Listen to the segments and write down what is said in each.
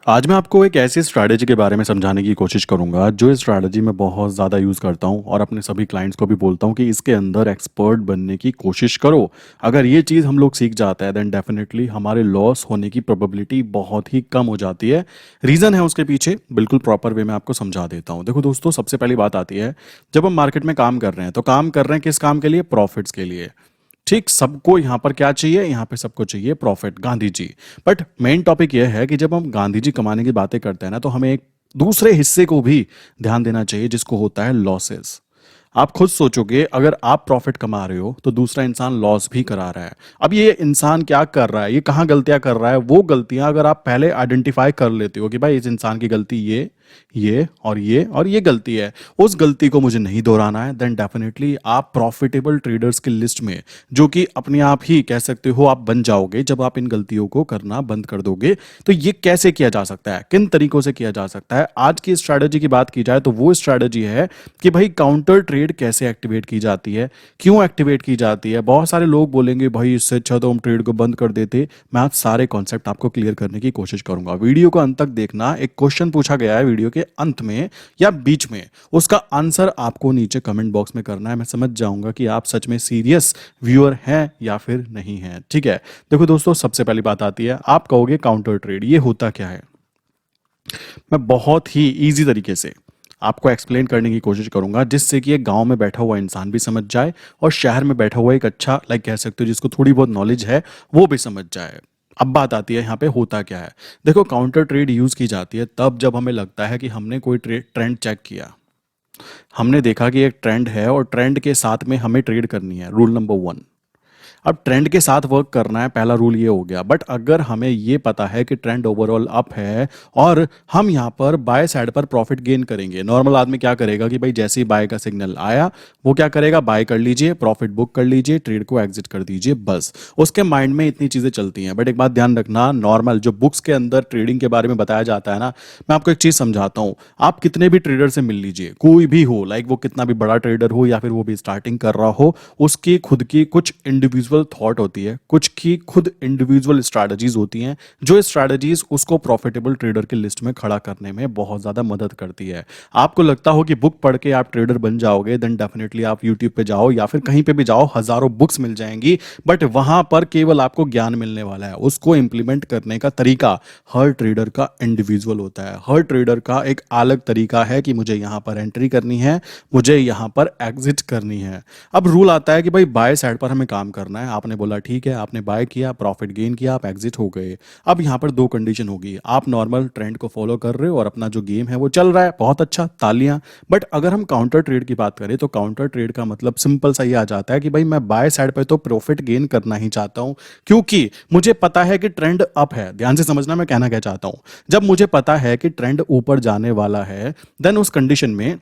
आज मैं आपको एक ऐसी स्ट्रैटेजी के बारे में समझाने की कोशिश करूंगा जो इस स्ट्रैटेजी मैं बहुत ज़्यादा यूज़ करता हूं और अपने सभी क्लाइंट्स को भी बोलता हूं कि इसके अंदर एक्सपर्ट बनने की कोशिश करो। अगर ये चीज़ हम लोग सीख जाते हैं देन डेफिनेटली हमारे लॉस होने की प्रोबेबिलिटी बहुत ही कम हो जाती है। रीज़न है उसके पीछे, बिल्कुल प्रॉपर वे में आपको समझा देता हूँ। देखो दोस्तों, सबसे पहली बात आती है, जब हम मार्केट में काम कर रहे हैं तो काम कर रहे हैं किस काम के लिए? प्रॉफिट्स के लिए। ठीक, सबको यहां पर क्या चाहिए? यहां पे सबको चाहिए profit, Gandhi ji. But main topic यह है कि जब हम गांधी जी कमाने की बातें करते हैं ना, तो हमें एक दूसरे हिस्से को भी ध्यान देना चाहिए जिसको होता है लॉसेस। आप खुद सोचोगे, अगर आप प्रॉफिट कमा रहे हो तो दूसरा इंसान लॉस भी करा रहा है। अब ये इंसान क्या कर रहा है, ये कहाँ गलतियां कर रहा है, वो गलतियां अगर आप पहले आइडेंटिफाई कर लेते हो कि भाई इस इंसान की गलती ये गलती है, उस गलती को मुझे नहीं दोहराना है, देन डेफिनेटली आप प्रॉफिटेबल ट्रेडर्स की लिस्ट में, जो कि अपने आप ही कह सकते हो आप बन जाओगे जब आप इन गलतियों को करना बंद कर दोगे। तो ये कैसे किया जा सकता है, किन तरीकों से किया जा सकता है? आज की स्ट्रैटेजी की बात की जाए तो वो स्ट्रैटेजी है कि भाई काउंटर ट्रेड कैसे एक्टिवेट की जाती है, क्यों एक्टिवेट की जाती है। बहुत सारे लोग बोलेंगे भाई इससे अच्छा तो हम ट्रेड को बंद कर देते। मैं आज सारे कॉन्सेप्ट आपको क्लियर करने की कोशिश करूंगा। वीडियो को अंत तक देखना। एक क्वेश्चन पूछा गया है वीडियो के अंत में या बीच में, उसका आंसर आपको नीचे कमेंट बॉक्स में करना है। मैं समझ जाऊंगा कि आप सच में सीरियस व्यूअर हैं या फिर नहीं हैं। ठीक है, देखो दोस्तों, सबसे पहली बात आती है, आप कहोगे काउंटर ट्रेड ये होता क्या है। मैं बहुत ही इजी तरीके से आपको एक्सप्लेन करने की कोशिश करूंगा जिससे कि एक गांव में बैठा हुआ इंसान भी समझ जाए और शहर में बैठा हुआ एक अच्छा कह सकते हो जिसको थोड़ी बहुत नॉलेज है वो भी समझ जाए। अब बात आती है यहाँ पे होता क्या है। देखो, काउंटर ट्रेड यूज की जाती है तब जब हमें लगता है कि हमने कोई ट्रेंड चेक किया, हमने देखा कि एक ट्रेंड है और ट्रेंड के साथ में हमें ट्रेड करनी है। रूल नंबर 1, अब ट्रेंड के साथ वर्क करना है, पहला रूल ये हो गया। बट अगर हमें ये पता है कि ट्रेंड ओवरऑल अप है और हम यहाँ पर बाय साइड पर प्रॉफिट गेन करेंगे, नॉर्मल आदमी क्या करेगा कि भाई जैसे ही बाय का सिग्नल आया वो क्या करेगा, बाय कर लीजिए, प्रॉफिट बुक कर लीजिए, ट्रेड को एग्जिट कर दीजिए, बस। उसके माइंड में इतनी चीजें चलती हैं। बट एक बात ध्यान रखना, नॉर्मल जो बुक्स के अंदर ट्रेडिंग के बारे में बताया जाता है ना, मैं आपको एक चीज समझाता हूँ। आप कितने भी ट्रेडर से मिल लीजिए, कोई भी हो, वो कितना भी बड़ा ट्रेडर हो या फिर वो भी स्टार्टिंग कर रहा हो, उसकी खुद की कुछ इंडिविजुअल थॉट होती है, कुछ की खुद इंडिविजुअल स्ट्रैटेजीज होती हैं, जो स्ट्रैटेजीज उसको प्रॉफिटेबल ट्रेडर की लिस्ट में खड़ा करने में बहुत ज्यादा मदद करती है। आपको लगता हो कि बुक पढ़ के आप ट्रेडर बन जाओगे, देन डेफिनेटली आप यूट्यूब पे जाओ या फिर कहीं पे भी जाओ, हजारों बुक्स मिल जाएंगी, बट वहां पर केवल आपको ज्ञान मिलने वाला है। उसको इंप्लीमेंट करने का तरीका हर ट्रेडर का इंडिविजुअल होता है। हर ट्रेडर का एक अलग तरीका है कि मुझे यहां पर एंट्री करनी है, मुझे यहां पर एग्जिट करनी है। अब रूल आता है कि भाई बाय साइड पर हमें काम करना है। आपने बोला ठीक है, आपने बाय किया, प्रॉफिट गेन किया, आप एग्जिट हो गए। अब यहां पर दो कंडीशन होगी, आप नॉर्मल ट्रेंड को फॉलो कर रहे हो और अपना जो गेम है वो चल रहा है, बहुत अच्छा, तालियां। बट अगर हम काउंटर ट्रेड की बात करें तो काउंटर ट्रेड का मतलब सिंपल सा ये आ जाता है कि भाई मैं बाय साइड पे तो प्रॉफिट गेन करना ही चाहता हूं, क्योंकि मुझे पता है कि ट्रेंड अप है। ध्यान से समझना मैं कहना क्या चाहता हूं। जब मुझे पता है कि ट्रेंड ऊपर जाने वाला है, देन उस कंडीशन में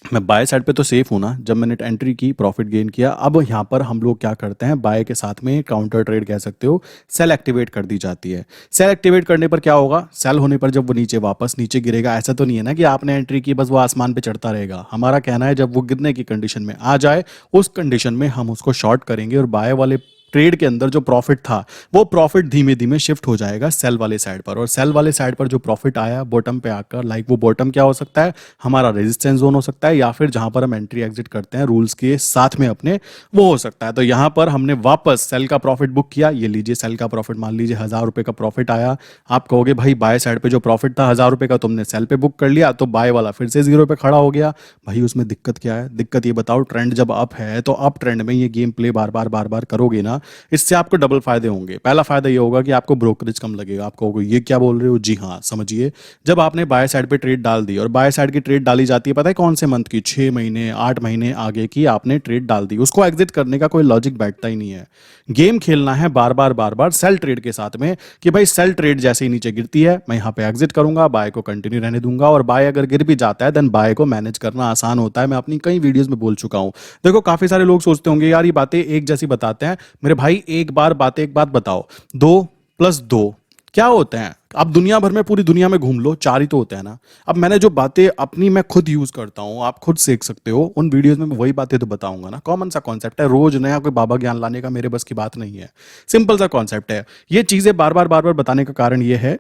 मैं बाय साइड पे तो सेफ हूं ना। जब मैंने एंट्री की, प्रॉफिट गेन किया, अब यहां पर हम लोग क्या करते हैं, बाय के साथ में काउंटर ट्रेड कह सकते हो, सेल एक्टिवेट कर दी जाती है। सेल एक्टिवेट करने पर क्या होगा, सेल होने पर जब वो नीचे वापस नीचे गिरेगा, ऐसा तो नहीं है ना कि आपने एंट्री की बस वो आसमान पे चढ़ता रहेगा। हमारा कहना है जब वो गिरने की कंडीशन में आ जाए, उस कंडीशन में हम उसको शॉर्ट करेंगे और बाय वाले ट्रेड के अंदर जो प्रॉफिट था वो प्रॉफिट धीमे धीमे शिफ्ट हो जाएगा सेल वाले साइड पर। और सेल वाले साइड पर जो प्रॉफिट आया बॉटम पे आकर, वो बॉटम क्या हो सकता है, हमारा रेजिस्टेंस जोन हो सकता है, या फिर जहां पर हम एंट्री एग्जिट करते हैं रूल्स के साथ में अपने, वो हो सकता है। तो यहां पर हमने वापस सेल का प्रॉफिट बुक किया, ये लीजिए सेल का प्रॉफिट, मान लीजिए 1000 रुपए का प्रॉफिट आया। आप कहोगे भाई बाय साइड पे जो प्रॉफिट था 1000 रुपए का, तुमने सेल पे बुक कर लिया, तो बाय वाला फिर से 0 पे खड़ा हो गया। भाई उसमें दिक्कत क्या है? दिक्कत ये बताओ, ट्रेंड जब अप है तो अप ट्रेंड में ये गेम प्ले बार बार करोगे ना, इससे आपको डबल फायदे होंगे। पहला फायदा ये होगा कि आपको ब्रोकरेज कम लगेगा। आप कहोगे ये क्या बोल रहे हो? जी हाँ, समझिए। जब आपने बाय साइड पे ट्रेड डाल दी, और बाय साइड की ट्रेड डाली जाती है पता है कौन से मंथ की, 6 महीने 8 महीने आगे की आपने ट्रेड डाल दी, उसको एग्जिट करने का कोई लॉजिक बैठता ही नहीं है। गेम खेलना है बार बार सेल ट्रेड के साथ में, कि भाई सेल ट्रेड जैसे ही नीचे गिरती है मैं यहां पे एग्जिट करूंगा, बाय को कंटिन्यू रहने दूंगा, और बाय अगर गिर भी जाता है देन बाय को मैनेज करना आसान होता है। मैं अपनी कई वीडियोस में बोल चुका हूं। देखो, काफी सारे लोग सोचते होंगे यार ये बातें एक जैसी बताते हैं। मेरे भाई एक बात बताओ, 2 + 2 क्या होते हैं? आप दुनिया भर में, पूरी दुनिया में घूम लो, 4 ही तो होते हैं ना। अब मैंने जो बातें अपनी मैं खुद यूज करता हूं, आप खुद सीख सकते हो उन वीडियोस में, मैं वही बातें तो बताऊंगा ना। कॉमन सा कॉन्सेप्ट है, रोज नया कोई बाबा ज्ञान लाने का मेरे बस की बात नहीं है। सिंपल सा कॉन्सेप्ट है। ये चीजें बार बार बताने का कारण ये है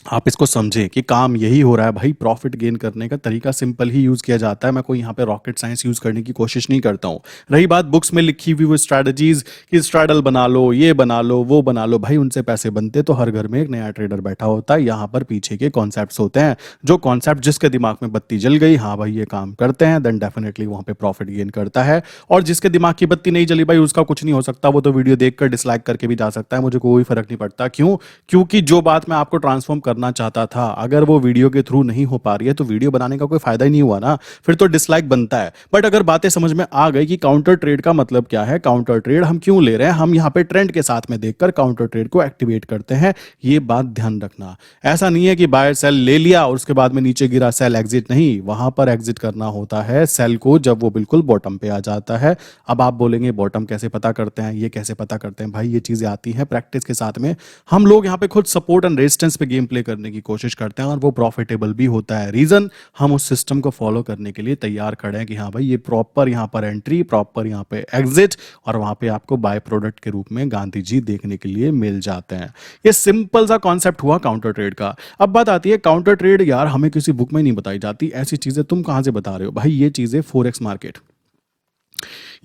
आप इसको समझें कि काम यही हो रहा है भाई। प्रॉफिट गेन करने का तरीका सिंपल ही यूज़ किया जाता है। मैं कोई यहाँ पे रॉकेट साइंस यूज़ करने की कोशिश नहीं करता हूँ। रही बात बुक्स में लिखी हुई वो स्ट्रैटेजीज कि स्ट्रैडल बना लो, ये बना लो, वो बना लो, भाई उनसे पैसे बनते तो हर घर में एक नया ट्रेडर बैठा होता है। यहाँ पर पीछे के कॉन्सेप्ट्स होते हैं, जो कॉन्सेप्ट जिसके दिमाग में बत्ती जल गई, हाँ भाई ये काम करते हैं, देन डेफिनेटली वहाँ पे प्रॉफिट गेन करता है। और जिसके दिमाग की बत्ती नहीं जली भाई, उसका कुछ नहीं हो सकता। वो तो वीडियो देखकर डिसलाइक करके भी जा सकता है, मुझे कोई फर्क नहीं पड़ता। क्यों? क्योंकि जो बात मैं आपको ट्रांसफॉर्म करना चाहता था, अगर वो वीडियो के थ्रू नहीं हो पा रही है तो वीडियो बनाने का कोई फायदा ही नहीं हुआ ना, फिर तो डिसलाइक बनता है। बट अगर बातें समझ में आ गई कि काउंटर ट्रेड का मतलब क्या है, काउंटर ट्रेड हम क्यों ले रहे हैं, हम यहाँ पे ट्रेंड के साथ में देखकर काउंटर ट्रेड को एक्टिवेट करते हैं, ये बात ध्यान रखना। ऐसा नहीं है कि बाय सेल ले लिया और उसके बाद में नीचे गिरा सेल एग्जिट, नहीं, वहां पर एग्जिट करना होता है सेल को जब वो बिल्कुल बॉटम पे आ जाता है। अब आप बोलेंगे बॉटम कैसे पता करते हैं, ये कैसे पता करते हैं? भाई ये चीजें आती हैं प्रैक्टिस के साथ में। हम लोग यहाँ पे खुद सपोर्ट एंड रेजिस्टेंस पे गेम प्ले करने की कोशिश करते हैं और वो प्रॉफिटेबल भी होता है। रीजन, हम उस सिस्टम को फॉलो करने के लिए तैयार खड़े हैं कि हाँ भाई ये प्रॉपर यहाँ पर एंट्री, प्रॉपर यहाँ पे एग्जिट, और वहां पे आपको बाय प्रोडक्ट के रूप में गांधी जी देखने के लिए मिल जाते हैं। ये सिंपल सा कॉन्सेप्ट हुआ काउंटर ट्रेड का। अब बात आती है काउंटर ट्रेड, यार हमें किसी बुक में नहीं बताई जाती, ऐसी चीजें तुम कहां से बता रहे हो? भाई ये चीजें फोरेक्स मार्केट,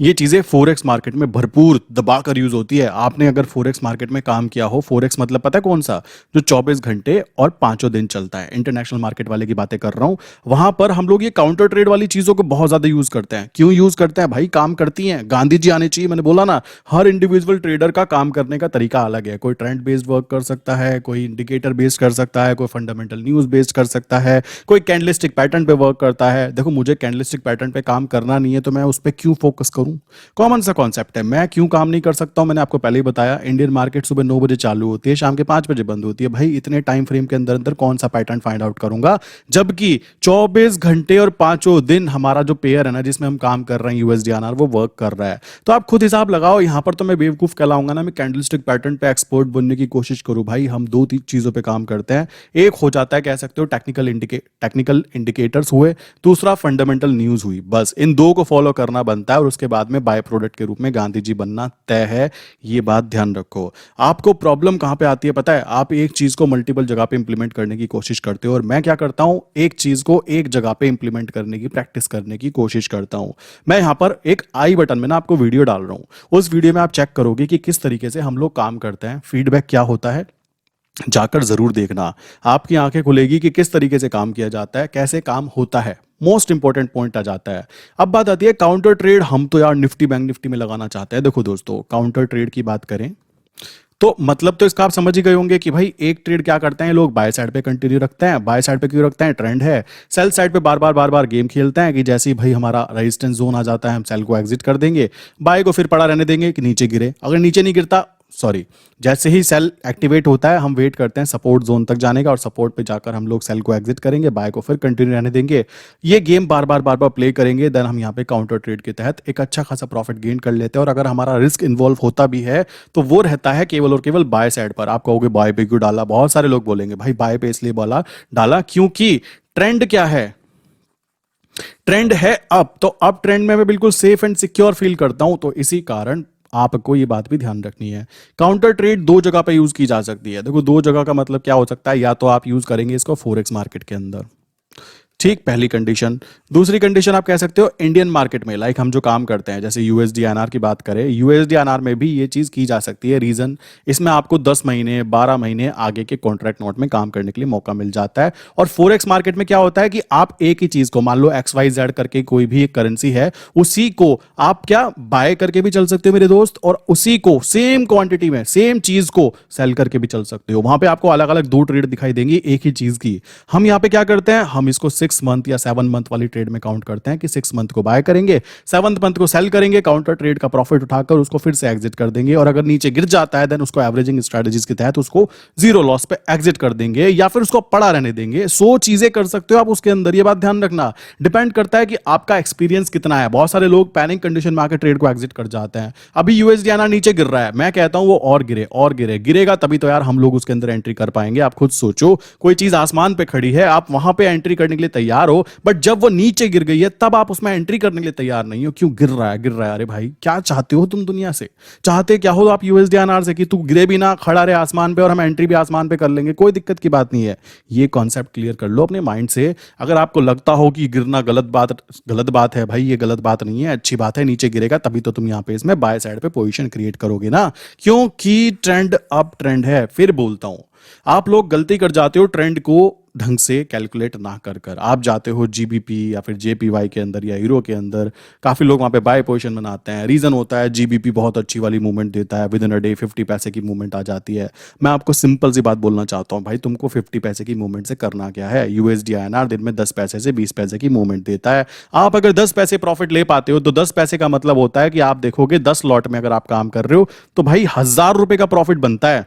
ये चीज़ें फोरेक्स मार्केट में भरपूर दबाकर यूज होती है। आपने अगर फोरेक्स मार्केट में काम किया हो, फोरेक्स मतलब पता है कौन सा? जो 24 घंटे और 5 दिन चलता है, इंटरनेशनल मार्केट वाले की बातें कर रहा हूं। वहां पर हम लोग ये काउंटर ट्रेड वाली चीजों को बहुत ज्यादा यूज करते हैं। क्यों यूज करते हैं? भाई काम करती हैं, गांधी जी आने चाहिए। मैंने बोला ना, हर इंडिविजुअल ट्रेडर का काम करने का तरीका अलग है। कोई ट्रेंड बेस्ड वर्क कर सकता है, कोई इंडिकेटर बेस्ड कर सकता है, कोई फंडामेंटल न्यूज बेस्ड कर सकता है, कोई कैंडलिस्टिक पैटर्न पे वर्क करता है। देखो मुझे कैंडलिस्टिक पैटर्न पे काम करना नहीं है, तो मैं उस पर क्यों फोकस करूं? कॉमन सा कॉन्सेप्ट है। मैं क्यों काम नहीं कर सकता हूं? मैंने आपको पहले ही बताया, इंडियन मार्केट सुबह 9 बजे चालू होती है, शाम के 5 बजे बंद होती है। भाई इतने टाइम फ्रेम के अंदर अंदर कौन सा पैटर्न फाइंड आउट करूंगा? जबकि 24 घंटे और 5 दिन हमारा जो पेयर है ना, जिसमें हम काम कर रहे हैं यूएसडीआरआर, वो वर्क कर रहा है। तो आप खुद हिसाब लगाओ। यहां पर तो मैं बेवकूफ कहलाऊंगा ना, मैं कैंडलस्टिक पैटर्न पे एक्सपर्ट बनने की कोशिश करूं। भाई हम दो तीन चीजों पे काम करते हैं। एक हो जाता है, कह सकते हो टेक्निकल इंडिकेटर्स हुए, दूसरा फंडामेंटल न्यूज हुई। बस इन दो को फॉलो करना बनता है और उसके बाद में बाय प्रोडक्ट के रूप में गांधी जी बनना तय है। ये बात ध्यान रखो। आपको प्रॉब्लम कहां पे आती है पता है? आप एक चीज को मल्टीपल जगह पे इंप्लीमेंट करने की कोशिश करते हो, और मैं क्या करता हूं, एक चीज को एक जगह पे इंप्लीमेंट करने की प्रैक्टिस करने की कोशिश करता हूं। मैं यहां पर एक आई बटन में ना आपको वीडियो डाल रहा हूं, उस वीडियो में आप चेक करोगे कि किस तरीके से हम लोग काम करते हैं, फीडबैक क्या होता है, जाकर जरूर देखना। आपकी आंखें खुलेगी कि किस तरीके से काम किया जाता है, कैसे काम होता है। मोस्ट इंपॉर्टेंट पॉइंट आ जाता है। अब बात आती है काउंटर ट्रेड। हम तो यार निफ्टी बैंक निफ्टी में लगाना चाहते हैं। देखो दोस्तों, काउंटर ट्रेड की बात करें तो मतलब तो इसका आप समझ ही गए होंगे कि भाई एक ट्रेड क्या करते हैं लोग, बाय साइड पे कंटिन्यू रखते हैं। बाय साइड पे क्यों रखते हैं? ट्रेंड है। सेल साइड पे बार बार गेम खेलते हैं कि जैसे ही भाई हमारा रेजिस्टेंस जोन आ जाता है, हम सेल को एग्जिट कर देंगे, बाय को फिर पड़ा रहने देंगे कि नीचे गिरे। अगर नीचे नहीं गिरता, सॉरी, जैसे ही सेल एक्टिवेट होता है, हम वेट करते हैं सपोर्ट जोन तक जाने का, और सपोर्ट पे जाकर हम लोग सेल को एग्जिट करेंगे, बाय को फिर कंटिन्यू रहने देंगे। ये गेम बार बार प्ले करेंगे। देन हम यहाँ पे काउंटर ट्रेड के तहत एक अच्छा खासा प्रॉफिट गेन कर लेते हैं। और अगर हमारा रिस्क इन्वॉल्व होता भी है तो वो रहता है केवल और केवल बाय साइड पर। आप कहोगे बाय पे क्यों डाला? बहुत सारे लोग बोलेंगे भाई बाय पे इसलिए डाला क्योंकि ट्रेंड क्या है? ट्रेंड है अप, तो अप ट्रेंड में मैं बिल्कुल सेफ एंड सिक्योर फील करता हूं। तो इसी कारण आपको ये बात भी ध्यान रखनी है, काउंटर ट्रेड दो जगह पे यूज की जा सकती है। देखो दो जगह का मतलब क्या हो सकता है? या तो आप यूज करेंगे इसको फोरेक्स मार्केट के अंदर, ठीक, पहली कंडीशन। दूसरी कंडीशन आप कह सकते हो इंडियन मार्केट में, लाइक हम जो काम करते हैं, जैसे यूएसडीआरआर की बात करें, यूएसडीआरआर में भी ये चीज की जा सकती है। रीजन, इसमें आपको 10 महीने 12 महीने आगे के कॉन्ट्रैक्ट नोट में काम करने के लिए मौका मिल जाता है। और फोरेक्स मार्केट में क्या होता है कि आप एक ही चीज को, मान लो XYZ करके कोई भी एक करेंसी है, उसी को आप क्या बाय करके भी चल सकते हो मेरे दोस्त, और उसी को सेम क्वांटिटी में सेम चीज को सेल करके भी चल सकते हो। वहां पे आपको अलग अलग दो ट्रेड दिखाई देंगी एक ही चीज की। हम यहां पे क्या करते हैं, हम इसको 6 मंथ या 7 मंथ वाली ट्रेड में काउंट करते हैं कि 6 मंथ को बाय करेंगे, 7th मंथ को सेल करेंगे, काउंटर ट्रेड का प्रॉफिट उठाकर उसको फिर से एग्जिट कर देंगे। और अगर नीचे गिर जाता है देन उसको एवरेजिंग स्ट्रेटजीज के तहत उसको जीरो लॉस पे एग्जिट कर देंगे, या फिर उसको पड़ा रहने देंगे। 100 चीजें कर सकते हो आप उसके अंदर। ये बात ध्यान रखना, डिपेंड करता है कि आपका एक्सपीरियंस कितना है। बहुत सारे लोग पैनिक कंडीशन में आकर ट्रेड को एग्जिट कर जाते हैं। अभी यूएसडीआरआर नीचे गिर रहा है, मैं कहता हूं वो और गिरे और गिरे, गिरेगा तभी तो यार हम लोग उसके अंदर एंट्री कर पाएंगे। आप खुद सोचो, कोई चीज आसमान पे खड़ी है, आप वहां पे एंट्री करने के लिए तैयार हो, बट जब वो नीचे गिर गई है तब आप उसमें एंट्री करने के लिए तैयार नहीं हो। क्यों? गिर रहा है, गिर रहा है। अरे भाई क्या चाहते हो तुम दुनिया से? चाहते क्या हो आप यूएसडीआरआर से? कि तू गिरे भी ना, खड़ा रहे आसमान पे और हम एंट्री भी आसमान पे कर लेंगे, कोई दिक्कत की बात नहीं है। ये कॉन्सेप्ट क्लियर कर लो अपने माइंड से। अगर आपको लगता हो कि गिरना गलत बात है, भाई ये गलत बात नहीं है, अच्छी बात है। नीचे गिरेगा तभी तो तुम यहाँ पे इसमें बाय साइड पे पोजीशन क्रिएट करोगे ना, क्योंकि ट्रेंड अप ट्रेंड है। फिर बोलता हूं, आप लोग गलती कर जाते हो ट्रेंड को ढंग से कैलकुलेट ना कर कर। आप जाते हो जीबीपी या फिर जेपीवाई के अंदर या यूरो के अंदर, काफी लोग वहां पे बाय पोजीशन बनाते हैं। रीजन होता है जीबीपी बहुत अच्छी वाली मूवमेंट देता है, विद इन अ डे 50 पैसे की मूवमेंट आ जाती है। मैं आपको सिंपल सी बात बोलना चाहता हूं, भाई तुमको 50 पैसे की मूवमेंट से करना क्या है? यूएसडी आईएनआर दिन में 10 पैसे से 20 पैसे की मूवमेंट देता है। आप अगर 10 पैसे प्रॉफिट ले पाते हो तो 10 पैसे का मतलब होता है कि आप देखोगे 10 लॉट में अगर आप काम कर रहे हो तो भाई 1000 रुपए का प्रॉफिट बनता है।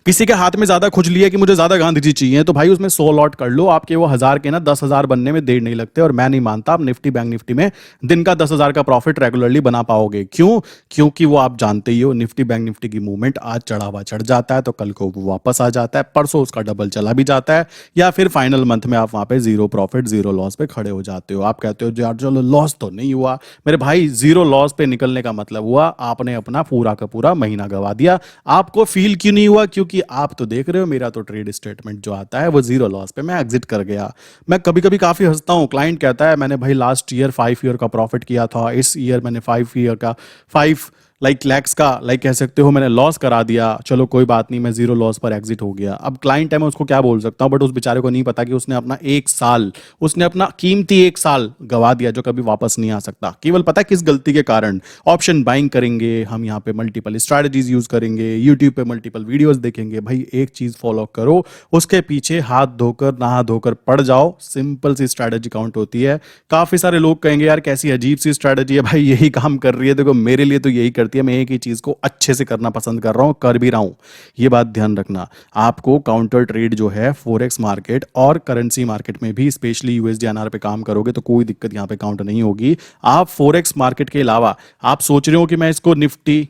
किसी के हाथ में ज्यादा खुजली है कि मुझे ज्यादा गांधी जी चाहिए, तो भाई उसमें 100 लॉट कर लो, आपके वो 1000 के ना 10,000 बनने में देर नहीं लगते। और मैं नहीं मानता आप निफ्टी बैंक निफ्टी में दिन का 10,000 का प्रॉफिट रेगुलरली बना पाओगे। क्यों? क्योंकि वो आप जानते ही हो, निफ्टी बैंक निफ्टी की मूवमेंट आज चढ़ा हुआ चढ़ जाता है तो कल को वो वापस आ जाता है, परसों उसका डबल चला भी जाता है, या फिर फाइनल मंथ में आप वहां पे जीरो प्रॉफिट जीरो लॉस पे खड़े हो जाते हो। आप कहते हो यार चलो लॉस तो नहीं हुआ। मेरे भाई जीरो लॉस पे निकलने का मतलब हुआ आपने अपना पूरा का पूरा महीना गवा दिया। आपको फील क्यों नहीं हुआ? क्योंकि आप तो देख रहे हो मेरा तो ट्रेड स्टेटमेंट जो आता है वो जीरो लॉस पे मैं एग्जिट कर गया। मैं कभी कभी काफी हंसता हूं, क्लाइंट कहता है मैंने भाई लास्ट ईयर 5 ईयर का प्रॉफिट किया था, इस ईयर मैंने 5 ईयर का 5 लैक्स का कह सकते हो मैंने लॉस करा दिया। चलो कोई बात नहीं, मैं जीरो लॉस पर एग्जिट हो गया। अब क्लाइंट है, मैं उसको क्या बोल सकता हूं? बट उस बेचारे को नहीं पता कि उसने अपना 1 साल, उसने अपना कीमती 1 साल गवा दिया जो कभी वापस नहीं आ सकता। केवल पता है किस गलती के कारण? ऑप्शन बाइंग करेंगे हम, यहाँ पे मल्टीपल स्ट्रैटेजीज यूज करेंगे, यूट्यूब पे मल्टीपल वीडियोस देखेंगे। भाई एक चीज फॉलो करो, उसके पीछे हाथ धोकर नहा धोकर पड़ जाओ, सिंपल सी स्ट्रैटेजी काउंट होती है। काफी सारे लोग कहेंगे यार कैसी अजीब सी स्ट्रैटेजी है, भाई यही काम कर रही है। देखो मेरे लिए तो यही करती है, मैं एक ही चीज को अच्छे से करना पसंद कर रहा हूं, कर भी रहा हूं। ये बात ध्यान रखना। आपको काउंटर ट्रेड जो है फॉरेक्स मार्केट और करेंसी मार्केट में भी, स्पेशली यूएसडीआरआर पे काम करोगे तो कोई दिक्कत यहां पे काउंट नहीं होगी। आप फॉरेक्स मार्केट के अलावा आप सोच रहे हो कि मैं इसको निफ्टी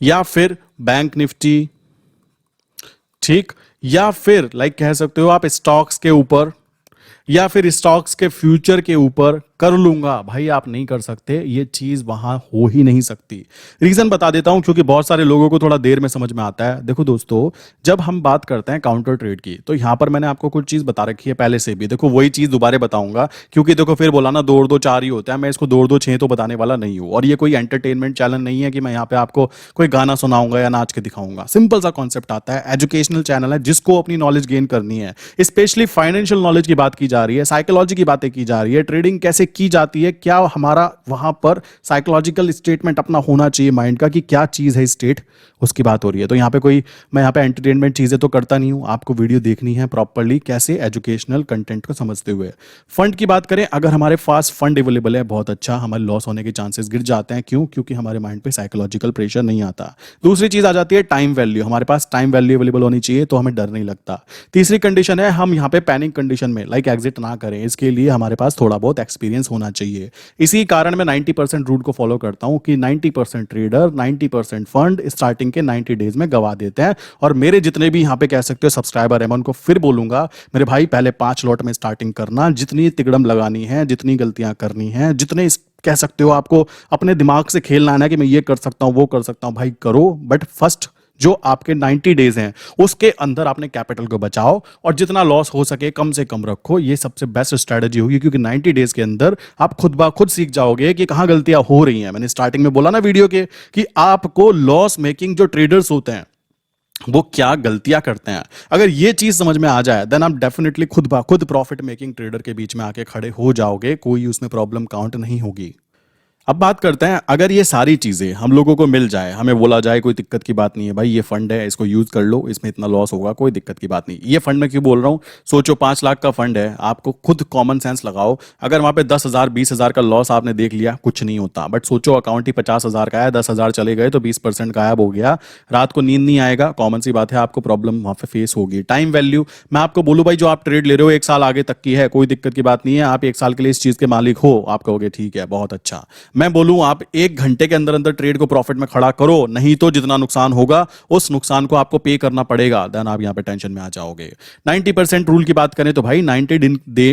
या फिर बैंक निफ्टी, ठीक, या फिर कह सकते हो आप स्टॉक्स के ऊपर या फिर स्टॉक्स के फ्यूचर के ऊपर कर लूंगा, भाई आप नहीं कर सकते। ये चीज वहां हो ही नहीं सकती। रीजन बता देता हूं क्योंकि बहुत सारे लोगों को थोड़ा देर में समझ में आता है। देखो दोस्तों, जब हम बात करते हैं काउंटर ट्रेड की तो यहां पर मैंने आपको कुछ चीज बता रखी है पहले से भी। देखो वही चीज दोबारा बताऊंगा क्योंकि देखो फिर बोला ना 2 और 2 4 ही होता है। मैं इसको 2 और 2 6 तो बताने वाला नहीं हूं। और ये कोई एंटरटेनमेंट चैनल नहीं है कि मैं यहाँ पे आपको कोई गाना सुनाऊंगा या नाच के दिखाऊंगा। सिंपल सा कॉन्सेप्ट आता है, एजुकेशनल चैनल है जिसको अपनी नॉलेज गेन करनी है। स्पेशली फाइनेंशियल नॉलेज की बात की जा रही है, साइकोलॉजी की बातें की जा रही है, ट्रेडिंग कैसे की जाती है, क्या हमारा वहां पर साइकोलॉजिकल स्टेटमेंट अपना होना चाहिए माइंड का कि क्या चीज है स्टेट, उसकी बात हो रही है। तो यहाँ पे कोई, मैं यहाँ पे एंटरटेनमेंट चीजें तो करता नहीं हूं। आपको वीडियो देखनी है प्रॉपर्ली, कैसे एजुकेशनल कंटेंट को समझते हुए। फंड की बात करें, अगर हमारे पास फंड अवेलेबल है बहुत अच्छा, हमारे लॉस होने के चांसेस गिर जाते हैं। क्यों? क्योंकि हमारे माइंड पे साइकोलॉजिकल प्रेशर नहीं आता। दूसरी चीज आ जाती है टाइम वैल्यू। हमारे पास टाइम वैल्यू अवेलेबल होनी चाहिए तो हमें डर नहीं लगता। तीसरी कंडीशन है हम यहाँ पे पैनिक कंडीशन में एग्जिट ना करें। इसके लिए हमारे पास थोड़ा बहुत एक्सपीरियंस होना चाहिए। इसी कारण मैं 90% रूट को फॉलो करता हूं कि 90% ट्रेडर 90% फंड स्टार्टिंग के 90 डेज में गवा देते हैं। और मेरे जितने भी यहां पे कह सकते हो सब्सक्राइबर है, मैं उनको फिर बोलूंगा मेरे भाई पहले 5 लॉट में स्टार्टिंग करना। जितनी तिकड़म लगानी है, जितनी गलतियां करनी है, जितने कह सकते हो आपको अपने दिमाग से खेलना है ना कि मैं ये कर सकता हूं वो कर सकता हूं, भाई करो। बट फर्स्ट जो आपके 90 डेज हैं उसके अंदर आपने कैपिटल को बचाओ और जितना लॉस हो सके कम से कम रखो। ये सबसे बेस्ट स्ट्रेटजी होगी क्योंकि 90 डेज के अंदर आप खुद ब खुद सीख जाओगे कि कहां गलतियां हो रही हैं। मैंने स्टार्टिंग में बोला ना वीडियो के कि आपको लॉस मेकिंग जो ट्रेडर्स होते हैं वो क्या गलतियां करते हैं। अगर ये चीज समझ में आ जाए देन आप डेफिनेटली खुद ब खुद प्रॉफिट मेकिंग ट्रेडर के बीच में आके खड़े हो जाओगे, कोई उसमें प्रॉब्लम काउंट नहीं होगी। अब बात करते हैं, अगर ये सारी चीजें हम लोगों को मिल जाए, हमें बोला जाए कोई दिक्कत की बात नहीं है भाई, ये फंड है इसको यूज कर लो, इसमें इतना लॉस होगा, कोई दिक्कत की बात नहीं। ये फंड मैं क्यों बोल रहा हूं? सोचो 5 लाख का फंड है, आपको खुद कॉमन सेंस लगाओ। अगर वहां पे 10,000 20,000 का लॉस आपने देख लिया, कुछ नहीं होता। बट सोचो अकाउंट ही 50,000 का है, 10,000 चले गए तो 20% गायब हो गया। रात को नींद नहीं आएगा, कॉमन सी बात है, आपको प्रॉब्लम वहां पे फेस होगी। टाइम वैल्यू, मैं आपको बोलूं भाई जो आप ट्रेड ले रहे हो 1 साल आगे तक की है, कोई दिक्कत की बात नहीं है। आप 1 साल के लिए इस चीज के मालिक हो, आप कहोगे ठीक है बहुत अच्छा। मैं बोलूं आप 1 घंटे के अंदर अंदर ट्रेड को प्रॉफिट में खड़ा करो, नहीं तो जितना नुकसान होगा उस नुकसान को आपको पे करना पड़ेगा, देन आप यहां पे टेंशन में आ जाओगे। 90% रूल की बात करें तो भाई 90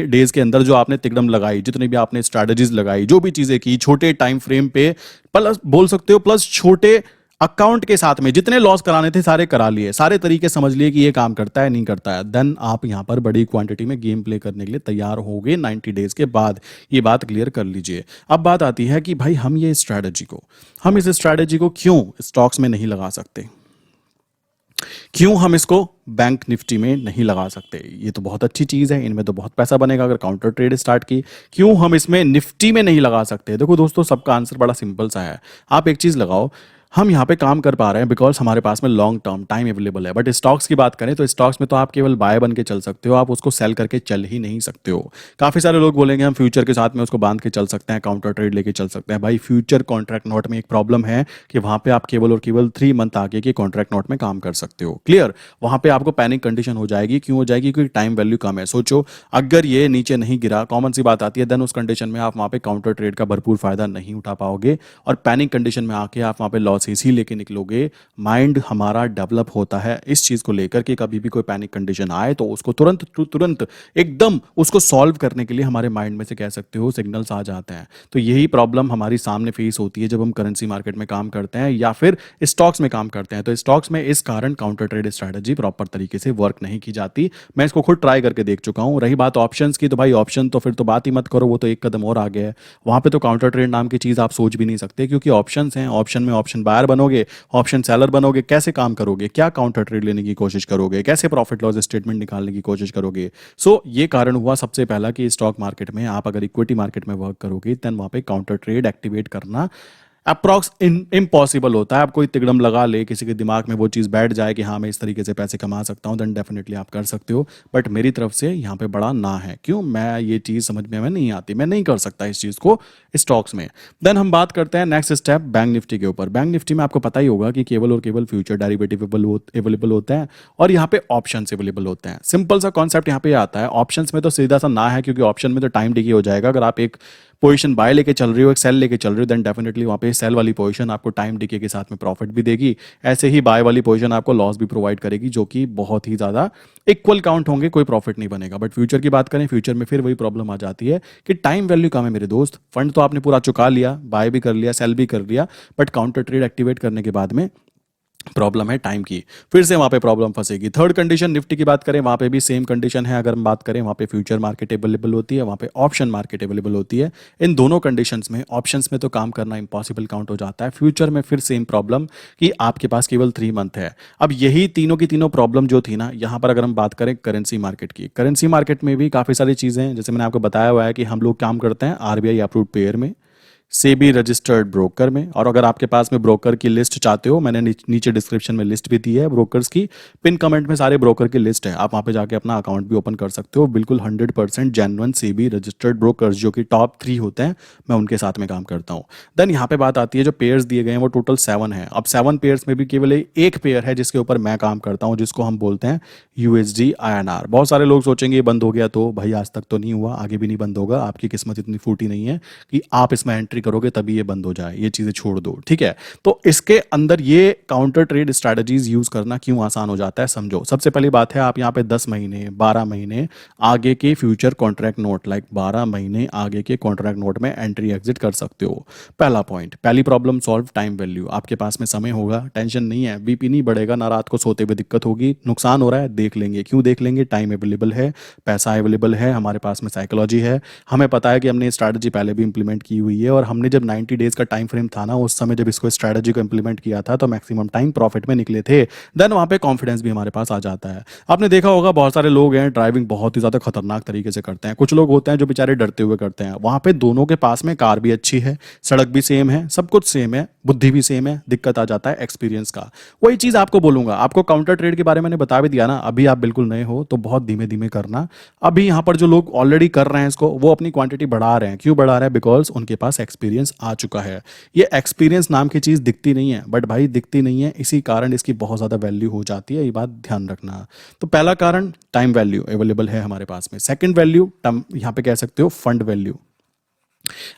डेज के अंदर जो आपने तिकड़म लगाई, जितनी भी आपने स्ट्रैटेजीज लगाई, जो भी चीजें की छोटे टाइम फ्रेम पे, प्लस बोल सकते हो प्लस छोटे अकाउंट के साथ में जितने लॉस कराने थे सारे करा लिए, सारे तरीके समझ लिए कि ये काम करता है नहीं करता है, देन आप यहां पर बड़ी क्वांटिटी में गेम प्ले करने के लिए तैयार होगे 90 डेज के बाद। ये बात क्लियर कर लीजिए। अब बात आती है कि भाई हम इस स्ट्रैटेजी को क्यों स्टॉक्स में नहीं लगा सकते, क्यों हम इसको बैंक निफ्टी में नहीं लगा सकते। ये तो बहुत अच्छी चीज है, इनमें तो बहुत पैसा बनेगा अगर काउंटर ट्रेड स्टार्ट की, क्यों हम इसमें निफ्टी में नहीं लगा सकते। देखो दोस्तों, सबका आंसर बड़ा सिंपल सा है। आप एक चीज लगाओ, हम यहाँ पे काम कर पा रहे हैं बिकॉज हमारे पास में लॉन्ग टर्म टाइम अवेलेबल है। बट स्टॉक्स की बात करें तो स्टॉक्स में तो आप केवल बाय बन के चल सकते हो, आप उसको सेल करके चल ही नहीं सकते हो। काफी सारे लोग बोलेंगे हम फ्यूचर के साथ में उसको बांध के चल सकते हैं, काउंटर ट्रेड लेके चल सकते हैं। भाई फ्यूचर कॉन्ट्रैक्ट नोट में एक प्रॉब्लम है कि वहां पे आप केवल और केवल 3 मंथ आगे के कॉन्ट्रैक्ट नोट में काम कर सकते हो। क्लियर? वहां पे आपको पैनिक कंडीशन हो जाएगी। क्यों हो जाएगी? क्योंकि टाइम वैल्यू कम है। सोचो अगर ये नीचे नहीं गिरा, कॉमन सी बात आती है, देन उस कंडीशन में आप वहां पे काउंटर ट्रेड का भरपूर फायदा नहीं उठा पाओगे और पैनिक कंडीशन में आके आप वहां पे लॉसेस ही लेके निकलोगे। माइंड हमारा डेवलप होता है इस चीज को लेकर कि कभी भी कोई पैनिक कंडीशन आए तो उसको तुरंत एकदम उसको सॉल्व करने के लिए हमारे माइंड में से कह सकते हो सिग्नल्स आ जाते हैं। तो यही प्रॉब्लम हमारी सामने फेस होती है जब हम करेंसी मार्केट में काम करते हैं या फिर स्टॉक्स में काम करते हैं। तो स्टॉक्स में इस कारण काउंटर ट्रेड स्ट्रैटेजी प्रॉपर तरीके से वर्क नहीं की जाती। मैं इसको खुद ट्राई करके देख चुका हूं। रही बात ऑप्शंस की, तो भाई ऑप्शन तो फिर तो बात ही मत करो, वो तो एक कदम और आगे है। वहां पे तो काउंटर ट्रेड नाम की चीज आप सोच भी नहीं सकते, क्योंकि ऑप्शंस हैं। ऑप्शन में ऑप्शन बायर बनोगे, ऑप्शन सेलर बनोगे, कैसे काम करोगे, क्या काउंटर ट्रेड लेने की कोशिश करोगे, कैसे प्रॉफिट लॉस स्टेटमेंट निकालने की कोशिश करोगे। सो ये कारण हुआ सबसे पहला कि स्टॉक मार्केट में आप अगर इक्विटी मार्केट में वर्क करोगे देन वहां पे काउंटर ट्रेड एक्टिवेट करना अप्रॉक्स इम्पॉसिबल होता है। आप कोई तिकड़म लगा ले, किसी के दिमाग में वो चीज़ बैठ जाए कि हाँ मैं इस तरीके से पैसे कमा सकता हूँ, देन डेफिनेटली आप कर सकते हो। बट मेरी तरफ से यहाँ पे बड़ा ना है। क्यों? मैं ये चीज़ समझ में नहीं आती, मैं नहीं कर सकता इस चीज़ को स्टॉक्स में। देन हम बात करते हैं नेक्स्ट स्टेप बैंक निफ्टी के ऊपर। बैंक निफ्टी में आपको पता ही होगा कि केवल और केवल फ्यूचर डेरिवेटिव अवेलेबल होते हैं और यहाँ पे ऑप्शंस अवेलेबल होते हैं। सिंपल सा कॉन्सेप्ट यहाँ पे आता है। ऑप्शंस में तो सीधा सा ना है, क्योंकि ऑप्शन में तो टाइम डिके हो जाएगा। अगर आप एक पोजीशन बाय लेके चल रही हो, एक सेल लेके चल रही हो, देन डेफिनेटली वहां पे सेल वाली पोजीशन आपको टाइम डिके के साथ में प्रॉफिट भी देगी। ऐसे ही बाय वाली पोजीशन आपको लॉस भी प्रोवाइड करेगी, जो कि बहुत ही ज्यादा इक्वल काउंट होंगे, कोई प्रॉफिट नहीं बनेगा। बट फ्यूचर की बात करें, फ्यूचर में फिर वही प्रॉब्लम आ जाती है कि टाइम वैल्यू कम है मेरे दोस्त। फंड तो आपने पूरा चुका लिया, बाय भी कर लिया, सेल भी कर लिया, बट काउंटर ट्रेड एक्टिवेट करने के बाद में प्रॉब्लम है टाइम की, फिर से वहां पे प्रॉब्लम फंसेगी। थर्ड कंडीशन निफ्टी की बात करें, वहां पे भी सेम कंडीशन है। अगर हम बात करें, वहां पे फ्यूचर मार्केट अवेलेबल होती है, वहां पे ऑप्शन मार्केट अवेलेबल होती है। इन दोनों कंडीशंस में ऑप्शंस में तो काम करना इंपॉसिबल काउंट हो जाता है। फ्यूचर में फिर सेम प्रॉब्लम कि आपके पास केवल 3 मंथ है। अब यही तीनों की तीनों प्रॉब्लम जो थी ना, यहाँ पर अगर हम बात करें करेंसी मार्केट की, करेंसी मार्केट में भी काफ़ी सारी चीज़ें हैं। जैसे मैंने आपको बताया हुआ है कि हम लोग काम करते हैं आरबीआई अप्रूव्ड पेयर में, सेबी रजिस्टर्ड ब्रोकर में। और अगर आपके पास में ब्रोकर की लिस्ट चाहते हो, मैंने नीचे डिस्क्रिप्शन में लिस्ट भी दी है ब्रोकर्स की, पिन कमेंट में सारे ब्रोकर की लिस्ट है, आप वहां पे जाके अपना अकाउंट भी ओपन कर सकते हो। बिल्कुल 100% जेन्युइन सेबी रजिस्टर्ड ब्रोकर्स जो कि टॉप 3 होते हैं, मैं उनके साथ में काम करता हूँ। देन यहाँ पे बात आती है, जो पेयर्स दिए गए हैं वो टोटल 7 है। अब 7 पेयर्स में भी केवल एक पेयर है जिसके ऊपर मैं काम करता हूँ, जिसको हम बोलते हैं यूएसडी आईएनआर। बहुत सारे लोग सोचेंगे ये बंद हो गया, तो भाई आज तक तो नहीं हुआ, आगे भी नहीं बंद होगा। आपकी किस्मत इतनी फूटी नहीं है कि आप इसमें एंट्री करोगे तभी ये बंद हो जाए, ये चीजें छोड़ दो, ठीक है। तो इसके अंदर ये काउंटर ट्रेड स्ट्रेटजीज यूज करना क्यों आसान हो जाता है, समझो। सबसे पहली बात है, आप यहाँ पे 10 महीने 12 महीने आगे के फ्यूचर कॉन्ट्रैक्ट नोट, लाइक 12 महीने आगे के कॉन्ट्रैक्ट नोट में एंट्री एग्जिट कर सकते हो। पहला पॉइंट, पहली प्रॉब्लम सॉल्व, टाइम वैल्यू। आपके पास में समय होगा, टेंशन नहीं है, बीपी नहीं बढ़ेगा, ना रात को सोते हुए दिक्कत होगी। नुकसान हो रहा है, देख लेंगे। क्यों देख लेंगे? टाइम अवेलेबल है, पैसा अवेलेबल है, हमारे पास में साइकोलॉजी है, हमें पता है कि हमने स्ट्रैटेजी पहले भी इंप्लीमेंट की हुई है। और हमने जब 90 डेज का टाइम फ्रेम था ना, उस समय जब इसको स्ट्रैटेजी को इंप्लीमेंट किया था तो मैक्सिमम टाइम प्रॉफिट में निकले थे। देन वहां पे कॉन्फिडेंस भी हमारे पास आ जाता है। आपने देखा होगा बहुत सारे लोग हैं ड्राइविंग बहुत ही ज्यादा खतरनाक तरीके से करते हैं, कुछ लोग होते हैं जो बेचारे डरते हुए करते हैं। वहां पे दोनों के पास में कार भी अच्छी है, सड़क भी सेम है, सब कुछ सेम है, बुद्धि भी सेम है, दिक्कत आ जाता है एक्सपीरियंस का। वही चीज आपको बोलूंगा, आपको काउंटर ट्रेड के बारे में मैंने बता भी दिया ना, अभी आप बिल्कुल नए हो तो बहुत धीमे धीमे करना। अभी यहाँ पर जो लोग ऑलरेडी कर रहे हैं इसको, वो अपनी क्वांटिटी बढ़ा रहे हैं। क्यों बढ़ा रहे हैं? बिकॉज उनके पास एक्सपीरियंस आ चुका है। ये एक्सपीरियंस नाम की चीज दिखती नहीं है, बट भाई दिखती नहीं है, इसी कारण इसकी बहुत ज्यादा वैल्यू हो जाती है। ये बात ध्यान रखना। तो पहला कारण टाइम वैल्यू अवेलेबल है हमारे पास में। सेकंड वैल्यू, यहाँ पे कह सकते हो फंड वैल्यू।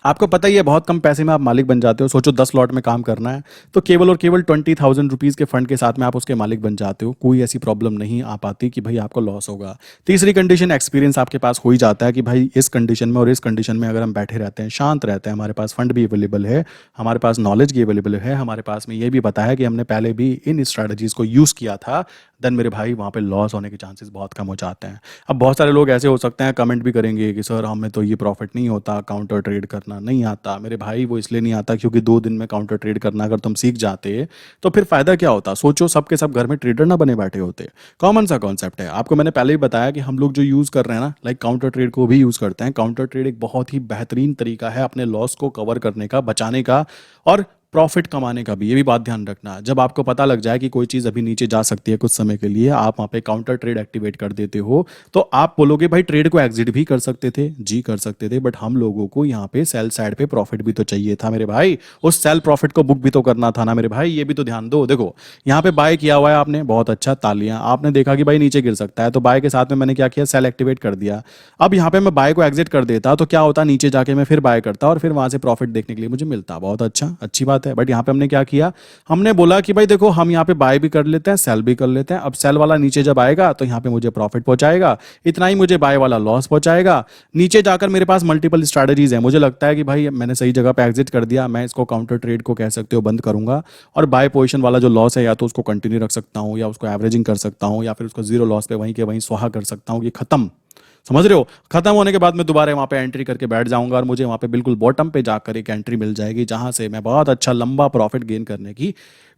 आपको पता ही है बहुत कम पैसे में आप मालिक बन जाते हो। सोचो 10 लॉट में काम करना है तो केवल और केवल 20,000 रुपीज़ के फंड के साथ में आप उसके मालिक बन जाते हो। कोई ऐसी प्रॉब्लम नहीं आ पाती कि भाई आपको लॉस होगा। तीसरी कंडीशन, एक्सपीरियंस आपके पास हो ही जाता है कि भाई इस कंडीशन में और इस कंडीशन में अगर हम बैठे रहते हैं, शांत रहते हैं, हमारे पास फंड भी अवेलेबल है, हमारे पास नॉलेज भी अवेलेबल है, हमारे पास में ये भी पता है कि हमने पहले भी इन स्ट्रैटेजीज को यूज़ किया था, देन मेरे भाई वहाँ पे लॉस होने के चांसेस बहुत कम हो जाते हैं। अब बहुत सारे लोग ऐसे हो सकते हैं कमेंट भी करेंगे कि सर हमें तो ये प्रॉफिट नहीं होता, काउंटर ट्रेड करना नहीं आता। मेरे भाई वो इसलिए नहीं आता क्योंकि 2 दिन में काउंटर ट्रेड करना अगर तुम सीख जाते तो फिर फायदा क्या होता। सोचो सब के सब घर में ट्रेडर ना बने बैठे होते। कॉमन सा कॉन्सेप्ट है, आपको मैंने पहले ही बताया कि हम लोग जो यूज़ कर रहे हैं ना, लाइक काउंटर ट्रेड को भी यूज़ करते हैं। काउंटर ट्रेड एक बहुत ही बेहतरीन तरीका है अपने लॉस को कवर करने का, बचाने का और प्रॉफिट कमाने का भी। ये भी बात ध्यान रखना, जब आपको पता लग जाए कि कोई चीज़ अभी नीचे जा सकती है कुछ समय के लिए, आप वहाँ पे काउंटर ट्रेड एक्टिवेट कर देते हो तो आप बोलोगे भाई ट्रेड को एग्जिट भी कर सकते थे, जी कर सकते थे, बट हम लोगों को यहाँ पे सेल साइड पे प्रॉफिट भी तो चाहिए था मेरे भाई। उस सेल प्रॉफिट को बुक भी तो करना था ना मेरे भाई, ये भी तो ध्यान दो। देखो यहाँ पे बाय किया हुआ है आपने, बहुत अच्छा, तालियां। आपने देखा कि भाई नीचे गिर सकता है तो बाय के साथ में मैंने क्या किया, सेल एक्टिवेट कर दिया। अब यहाँ पे मैं बाय को एग्जिट कर देता तो क्या होता, नीचे जाके मैं फिर बाय करता और फिर वहां से प्रॉफिट देखने के लिए मुझे मिलता। बहुत अच्छा, अच्छी बात है। बट यहाँ पे हमने क्या किया, हमने बोला कि भाई देखो हम यहाँ पे बाय भी कर लेते हैं, सेल भी कर लेते हैं। अब सेल वाला नीचे जब आएगा तो यहाँ पे मुझे प्रॉफिट पहुंचाएगा, इतना ही मुझे बाय वाला लॉस पहुंचाएगा। नीचे जाकर मेरे पास मल्टीपल स्ट्रैटेजीज है, मुझे लगता है कि भाई मैंने सही जगह पे एग्जिट कर दिया, मैं इसको काउंटर ट्रेड को कह सकते हो बंद करूंगा और बाय पोजीशन वाला जो लॉस है या तो उसको कंटिन्यू रख सकता हूँ या उसको एवरेजिंग कर सकता हूँ या फिर उसको जीरो लॉस पे वहीं के वहीं स्वाहा कर सकता हूँ कि खत्म। समझ रहे हो, खत्म होने के बाद मैं दोबारा वहां पे एंट्री करके बैठ जाऊंगा और मुझे वहां पे बिल्कुल बॉटम पे जाकर एक एंट्री मिल जाएगी जहां से मैं बहुत अच्छा लंबा प्रॉफिट गेन करने की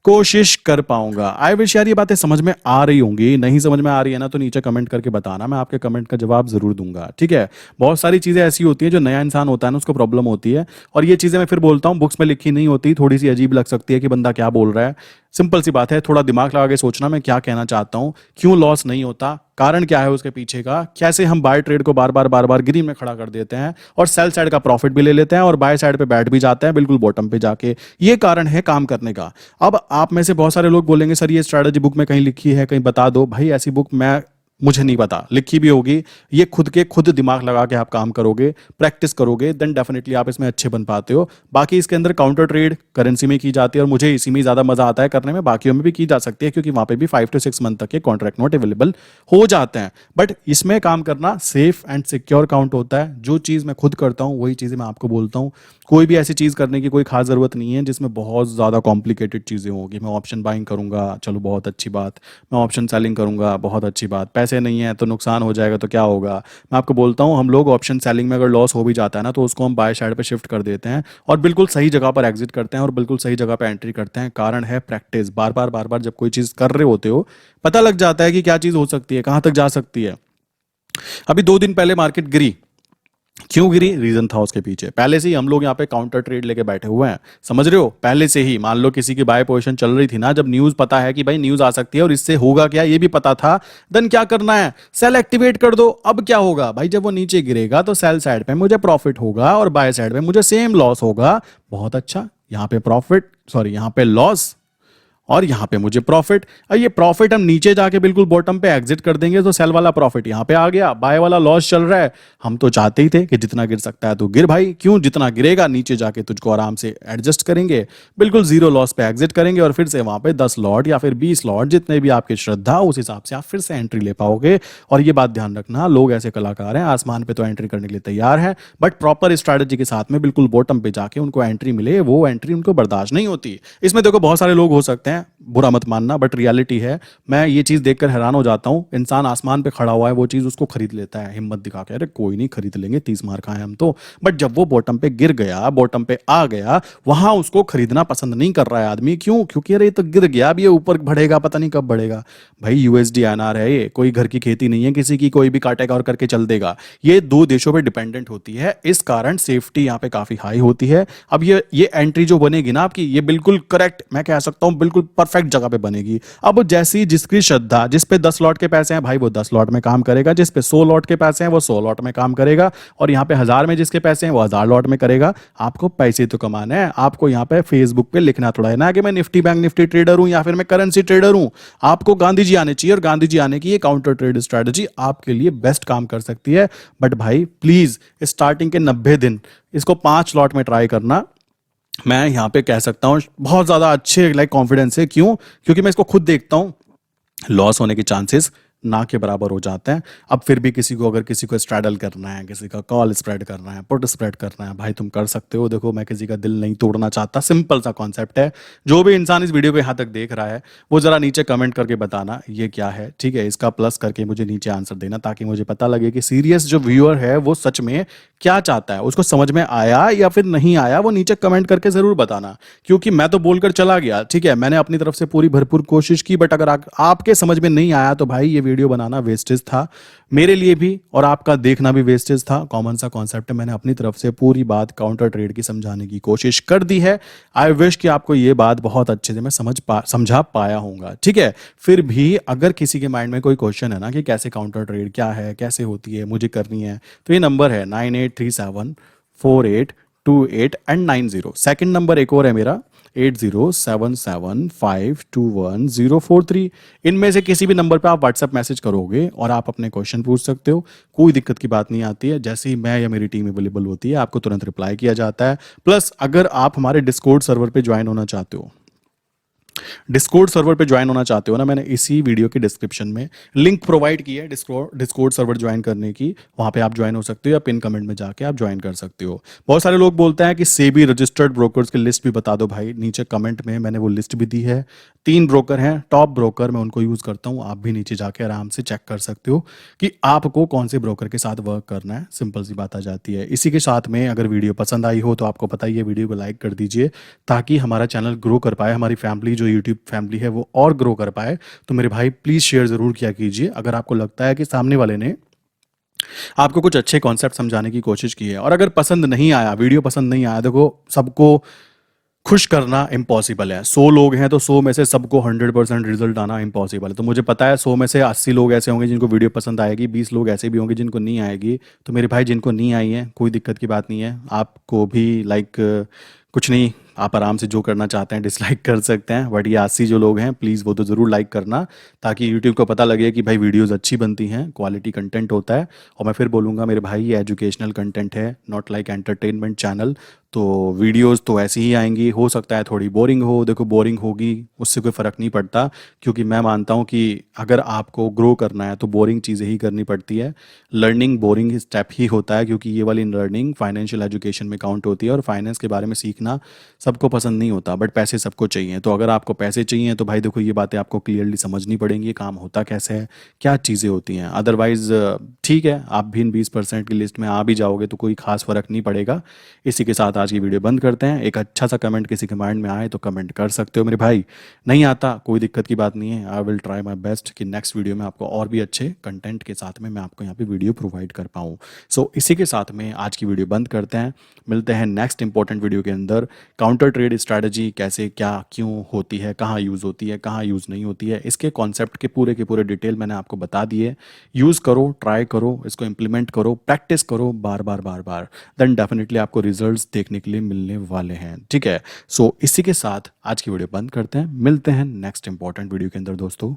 कोशिश कर पाऊंगा। आई विश यार ये बातें समझ में आ रही होंगी, नहीं समझ में आ रही है ना तो नीचे कमेंट करके बताना, मैं आपके कमेंट का जवाब जरूर दूंगा, ठीक है। बहुत सारी चीजें ऐसी होती हैं जो नया इंसान होता है ना उसको प्रॉब्लम होती है, और ये चीजें मैं फिर बोलता हूँ बुक्स में लिखी नहीं होती, थोड़ी सी अजीब लग सकती है कि बंदा क्या बोल रहा है। सिंपल सी बात है, थोड़ा दिमाग लगा के सोचना मैं क्या कहना चाहता हूँ, क्यों लॉस नहीं होता, कारण क्या है उसके पीछे का, कैसे हम बाय ट्रेड को बार बार ग्रीन में खड़ा कर देते हैं और सेल साइड का प्रॉफिट भी ले लेते हैं और बाय साइड पे बैठ भी जाते हैं बिल्कुल बॉटम पे जाके। ये कारण है काम करने का। अब आप में से बहुत सारे लोग बोलेंगे सर ये स्ट्रैटेजी बुक में कहीं लिखी है, कहीं बता दो। भाई ऐसी बुक मैं मुझे नहीं पता, लिखी भी होगी, ये खुद दिमाग लगा के आप काम करोगे, प्रैक्टिस करोगे, देन डेफिनेटली आप इसमें अच्छे बन पाते हो। बाकी इसके अंदर काउंटर ट्रेड करेंसी में की जाती है और मुझे इसी में ज़्यादा मजा आता है करने में, बाकियों में भी की जा सकती है क्योंकि वहां पे भी 5 to 6 मंथ तक के कॉन्ट्रैक्ट नोट अवेलेबल हो जाते हैं। बट इसमें काम करना सेफ एंड सिक्योर काउंट होता है। जो चीज़ मैं खुद करता हूँ वही चीज़ें मैं आपको बोलता हूँ। कोई भी ऐसी चीज़ करने की कोई खास ज़रूरत नहीं है जिसमें बहुत ज़्यादा कॉम्प्लिकेटेड चीज़ें होगी। मैं ऑप्शन बाइंग करूंगा, चलो बहुत अच्छी बात, मैं ऑप्शन सेलिंग करूंगा, बहुत अच्छी बात, पैसे नहीं है तो नुकसान हो जाएगा तो क्या होगा। मैं आपको बोलता हूँ हम लोग ऑप्शन सेलिंग में अगर लॉस हो भी जाता है ना तो उसको हम बाय साइड पे शिफ्ट कर देते हैं और बिल्कुल सही जगह पर एग्जिट करते हैं और बिल्कुल सही जगह पे एंट्री करते हैं। कारण है प्रैक्टिस, बार बार जब कोई चीज़ कर रहे होते हो पता लग जाता है कि क्या चीज़ हो सकती है, कहाँ तक जा सकती है। अभी 2 दिन पहले मार्केट गिरी, क्यों गिरी, रीजन था उसके पीछे। पहले से ही हम लोग यहाँ पे काउंटर ट्रेड लेके बैठे हुए हैं, समझ रहे हो। पहले से ही मान लो किसी की बाय पोजीशन चल रही थी ना, जब न्यूज पता है कि भाई न्यूज आ सकती है और इससे होगा क्या ये भी पता था, देन क्या करना है, सेल एक्टिवेट कर दो। अब क्या होगा भाई, जब वो नीचे गिरेगा तो सेल साइड पे मुझे प्रॉफिट होगा और बाय साइड पे मुझे सेम लॉस होगा। बहुत अच्छा, यहाँ पे प्रॉफिट, सॉरी यहाँ पे लॉस और यहां पे मुझे प्रॉफिट। और ये प्रॉफिट हम नीचे जाके बिल्कुल बॉटम पे एग्जिट कर देंगे तो सेल वाला प्रॉफिट यहां पे आ गया, बाय वाला लॉस चल रहा है। हम तो चाहते ही थे कि जितना गिर सकता है तो गिर भाई, क्यों, जितना गिरेगा नीचे जाके तुझको आराम से एडजस्ट करेंगे, बिल्कुल जीरो लॉस पे एग्जिट करेंगे और फिर से वहां पे 10 लॉट या फिर 20 लॉट, जितने भी आपकी श्रद्धा उस हिसाब से आप फिर से एंट्री ले पाओगे। और ये बात ध्यान रखना, लोग ऐसे कलाकार हैं आसमान पे तो एंट्री करने के लिए तैयार है, बट प्रॉपर स्ट्रैटेजी के साथ में बिल्कुल बॉटम पे जाके उनको एंट्री मिले, वो एंट्री उनको बर्दाश्त नहीं होती। इसमें देखो बहुत सारे लोग हो सकते हैं, बुरा मत मानना, बट रियलिटी है। मैं ये चीज देखकर हैरान हो जाता हूँ, इंसान आसमान पे खड़ा हुआ है, वो चीज उसको खरीद लेता है हिम्मत दिखा के, अरे कोई नहीं खरीद लेंगे, 30 मार खाए हम तो। बट जब वो बॉटम पे गिर गया, बॉटम पे आ गया, वहां उसको खरीदना पसंद नहीं कर रहा है आदमी। क्यों, क्योंकि अरे ये तो गिर गया, अब ये ऊपर बढ़ेगा, पता नहीं कब बढ़ेगा। भाई यूएसडी एनआर है, ये कोई घर की खेती नहीं है किसी की, कोई भी काटेगा और करके चल देगा। ये 2 देशों पे डिपेंडेंट होती है, इस कारण सेफ्टी यहाँ पे काफी हाई होती है। अब ये एंट्री जो बनेगी ना आपकी, ये बिल्कुल करेक्ट, मैं कह सकता हूँ बिल्कुल परफेक्ट परफेक्ट जगह पे बनेगी। अब जैसी जिसकी श्रद्धा, जिस पे 10 लॉट के पैसे हैं भाई वो 10 लॉट में काम करेगा, जिस पे 100 लॉट के पैसे हैं वो 100 लॉट में काम करेगा, और यहाँ पे 1000 में जिसके पैसे हैं वो 1000 लॉट में करेगा। आपको पैसे तो कमाना है, आपको यहाँ पे फेसबुक पे लिखना थोड़ा है ना कि मैं निफ्टी बैंक निफ्टी ट्रेडर हूं या फिर मैं करेंसी ट्रेडर हूं। आपको गांधी जी आने चाहिए, और गांधी जी आने की ये काउंटर ट्रेड स्ट्रेटजी आपके लिए बेस्ट काम कर सकती है। बट भाई प्लीज स्टार्टिंग के 90 दिन इसको 5 लॉट में ट्राई करना। मैं यहाँ पे कह सकता हूँ बहुत ज्यादा अच्छे लाइक कॉन्फिडेंस है। क्यों? क्योंकि मैं इसको खुद देखता हूँ, लॉस होने के चांसेस ना के बराबर हो जाते हैं। अब फिर भी किसी को, अगर किसी को स्ट्रैडल करना है, किसी का कॉल स्प्रेड करना है, पुट स्प्रेड करना है, भाई तुम कर सकते हो। देखो मैं किसी का दिल नहीं तोड़ना चाहता, सिंपल सा कॉन्सेप्ट है। जो भी इंसान इस वीडियो को यहाँ तक देख रहा है वो जरा नीचे कमेंट करके बताना ये क्या है, ठीक है? इसका प्लस करके मुझे नीचे आंसर देना, ताकि मुझे पता लगे कि सीरियस जो व्यूअर है वो सच में क्या चाहता है, उसको समझ में आया या फिर नहीं आया, वो नीचे कमेंट करके जरूर बताना। क्योंकि मैं तो बोलकर चला गया, ठीक है, मैंने अपनी तरफ से पूरी भरपूर कोशिश की, बट अगर आपके समझ में नहीं आया तो भाई ये वीडियो बनाना वेस्टेज था मेरे लिए भी, और आपका देखना भी वेस्टेज था। कॉमन सा कॉन्सेप्ट है, मैंने अपनी तरफ से पूरी बात काउंटर ट्रेड की समझाने की कोशिश कर दी है। आई विश कि आपको ये बात बहुत अच्छे से मैं समझा पाया होऊंगा, ठीक है? फिर भी अगर किसी के माइंड में कोई क्वेश्चन है ना कि कैसे काउंटर ट्रेड क्या है, कैसे होती है, मुझे करनी है, तो ये नंबर है 98374828 सेकंड नंबर एक और है मेरा 8077521043। इनमें से किसी भी नंबर पे आप व्हाट्सएप मैसेज करोगे और आप अपने क्वेश्चन पूछ सकते हो, कोई दिक्कत की बात नहीं आती है। जैसे ही मैं या मेरी टीम अवेलेबल होती है आपको तुरंत रिप्लाई किया जाता है। प्लस अगर आप हमारे डिस्कॉर्ड सर्वर पे ज्वाइन होना चाहते हो, डिस्कॉर्ड सर्वर पे ज्वाइन होना चाहते हो ना, मैंने इसी वीडियो के डिस्क्रिप्शन में लिंक प्रोवाइड की है डिस्कॉर्ड सर्वर ज्वाइन करने की। वहां पे आप ज्वाइन हो सकते हो या पिन कमेंट में जाके आप ज्वाइन कर सकते हो। बहुत सारे लोग बोलते हैं कि सेबी रजिस्टर्ड ब्रोकर्स की लिस्ट भी बता दो भाई, नीचे कमेंट में मैंने वो लिस्ट भी दी है। 3 ब्रोकर हैं टॉप ब्रोकर, मैं उनको यूज करता हूँ। आप भी नीचे जाके आराम से चेक कर सकते हो कि आपको कौन से ब्रोकर के साथ वर्क करना है। सिंपल सी बात आ जाती है। इसी के साथ में अगर वीडियो पसंद आई हो तो आपको पता ही है, वीडियो को लाइक कर दीजिए ताकि हमारा चैनल ग्रो कर पाए, हमारी फैमिली जो यूट्यूब फैमिली है वो और ग्रो कर पाए। तो मेरे भाई प्लीज शेयर जरूर किया कीजिए अगर आपको लगता है कि सामने वाले ने आपको कुछ अच्छे कॉन्सेप्ट समझाने की कोशिश की है। और अगर पसंद नहीं आया, वीडियो पसंद नहीं आया, देखो सबको खुश करना इम्पॉसिबल है। 100 लोग हैं तो 100 में से सबको 100% रिजल्ट आना इम्पॉसिबल है। तो मुझे पता है 100 में से 80 लोग ऐसे होंगे जिनको वीडियो पसंद आएगी, 20 लोग ऐसे भी होंगे जिनको नहीं आएगी। तो मेरे भाई जिनको नहीं आई है कोई दिक्कत की बात नहीं है, आपको भी कुछ नहीं, आप आराम से जो करना चाहते हैं डिसलाइक कर सकते हैं। बट ये 80 जो लोग हैं प्लीज़ वो तो ज़रूर लाइक करना, ताकि यूट्यूब को पता लगे कि भाई वीडियोज़ अच्छी बनती हैं, क्वालिटी कंटेंट होता है। और मैं फिर बोलूँगा मेरे भाई ये एजुकेशनल कंटेंट है, नॉट लाइक एंटरटेनमेंट चैनल। तो वीडियोस तो ऐसी ही आएंगी, हो सकता है थोड़ी बोरिंग हो, देखो बोरिंग होगी उससे कोई फ़र्क नहीं पड़ता, क्योंकि मैं मानता हूँ कि अगर आपको ग्रो करना है तो बोरिंग चीज़ें ही करनी पड़ती है। लर्निंग बोरिंग स्टेप ही होता है, क्योंकि ये वाली लर्निंग फाइनेंशियल एजुकेशन में काउंट होती है, और फाइनेंस के बारे में सीखना सबको पसंद नहीं होता, बट पैसे सबको चाहिए। तो अगर आपको पैसे चाहिए तो भाई देखो ये बातें आपको क्लियरली समझनी पड़ेंगी, काम होता कैसे है, क्या चीज़ें होती हैं। अदरवाइज ठीक है, आप भी इन 20% की लिस्ट में आ भी जाओगे तो कोई खास फ़र्क नहीं पड़ेगा। इसी के साथ आज की वीडियो बंद करते हैं। एक अच्छा सा कमेंट किसी के माइंड में आए तो कमेंट कर सकते हो मेरे भाई, नहीं आता कोई दिक्कत की बात नहीं है। I will try my best कि नेक्स्ट वीडियो में आपको और भी अच्छे कंटेंट के साथ में मैं आपको यहाँ पे वीडियो प्रोवाइड कर पाऊँ। सो इसी के साथ में आज की वीडियो बंद करते हैं। मिलते हैं नेक्स्ट इंपॉर्टेंट वीडियो के अंदर। काउंटर ट्रेड स्ट्रैटेजी कैसे, क्या, क्यों होती है, कहाँ यूज़ होती है, कहाँ यूज़ नहीं होती है, इसके कॉन्सेप्ट के पूरे डिटेल मैंने आपको बता दिए। यूज़ करो, ट्राई करो, इसको इम्प्लीमेंट करो, प्रैक्टिस करो बार बार बार बार, देन डेफिनेटली आपको रिजल्ट्स देखने के लिए मिलने वाले हैं, ठीक है? सो इसी के साथ आज की वीडियो बंद करते हैं। मिलते हैं नेक्स्ट इंपॉर्टेंट वीडियो के अंदर दोस्तों।